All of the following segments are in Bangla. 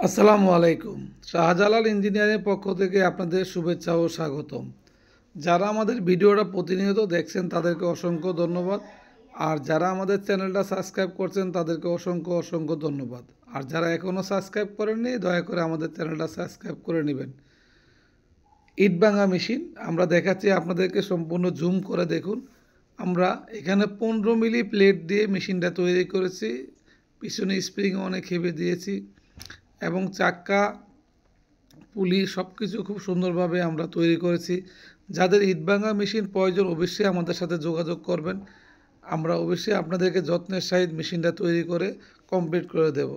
আসসালামু আলাইকুম। শাহজালাল ইঞ্জিনিয়ারিং পক্ষ থেকে আপনাদের শুভেচ্ছা ও স্বাগতম। যারা আমাদের ভিডিওটা প্রতিনিয়ত দেখছেন তাদেরকে অসংখ্য ধন্যবাদ। আর যারা আমাদের চ্যানেলটা সাবস্ক্রাইব করছেন তাদেরকে অসংখ্য অসংখ্য ধন্যবাদ। আর যারা এখনও সাবস্ক্রাইব করেননি দয়া করে আমাদের চ্যানেলটা সাবস্ক্রাইব করে নেবেন। ইটভাঙা মেশিন আমরা দেখাচ্ছি আপনাদেরকে, সম্পূর্ণ জুম করে দেখুন। আমরা এখানে 15 মিলি প্লেট দিয়ে মেশিনটা তৈরি করেছি। পিছনে স্প্রিং অনেক হেভি দিয়েছি এবং চাক্কা পুলি সব কিছু খুব সুন্দরভাবে আমরা তৈরি করেছি। যাদের ইটভাঙা মেশিন প্রয়োজন অবশ্যই আমাদের সাথে যোগাযোগ করবেন। আমরা অবশ্যই আপনাদেরকে যত্নের সহিত মেশিনটা তৈরি করে কমপ্লিট করে দেব।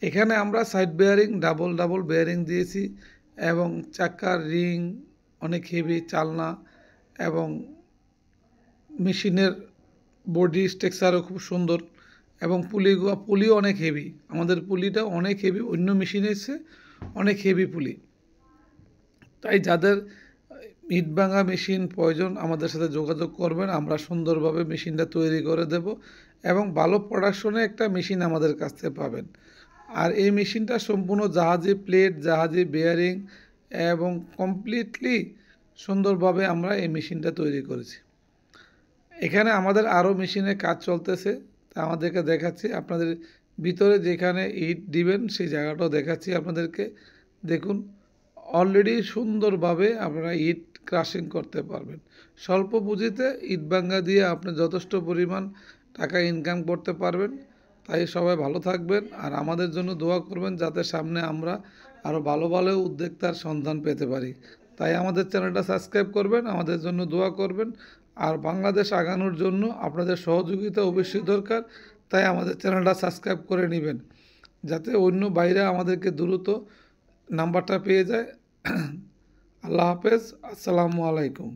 এখানে আমরা side bearing double double bearing দিয়েছি এবং চাক্কার রিং অনেক হেভি, চালনা এবং মেশিনের বডি স্ট্রাকচারও খুব সুন্দর এবং পুলিও অনেক হেভি। আমাদের পুলিটা অনেক হেভি, অন্য মেশিনে এসে অনেক হেভি পুলি। তাই যাদের ইটভাঙা মেশিন প্রয়োজন আমাদের সাথে যোগাযোগ করবেন। আমরা সুন্দরভাবে মেশিনটা তৈরি করে দেব এবং ভালো প্রোডাকশনে একটা মেশিন আমাদের কাছ থেকে পাবেন। আর এই মেশিনটা সম্পূর্ণ জাহাজি প্লেট, জাহাজি বেয়ারিং এবং কমপ্লিটলি সুন্দরভাবে আমরা এই মেশিনটা তৈরি করেছি। এখানে আমাদের আরও মেশিনের কাজ চলতেছে, তা আমাদেরকে দেখাচ্ছি। আপনাদের ভিতরে যেখানে ইট দিবেন সেই জায়গাটাও দেখাচ্ছি আপনাদেরকে। দেখুন, অলরেডি সুন্দরভাবে আপনারা ইট ক্রাশিং করতে পারবেন। স্বল্প পুঁজিতে ইটভাঙা দিয়ে আপনি যথেষ্ট পরিমাণ টাকা ইনকাম করতে পারবেন। তাই সবাই ভালো থাকবেন আর আমাদের জন্য দোয়া করবেন যাতে সামনে আমরা আরও ভালো ভালো উদ্যোক্তার সন্ধান পেতে পারি। তাই আমাদের চ্যানেলটা সাবস্ক্রাইব করবেন, আমাদের জন্য দোয়া করবেন। আর বাংলাদেশ আগানোর জন্য আপনাদের সহযোগিতা অবশ্যই দরকার। তাই আমাদের চ্যানেলটা সাবস্ক্রাইব করে নেবেন যাতে অন্য বাইরে আমাদেরকে দ্রুত নাম্বারটা পেয়ে যায়। আল্লাহ হাফেজ, আসসালামু আলাইকুম।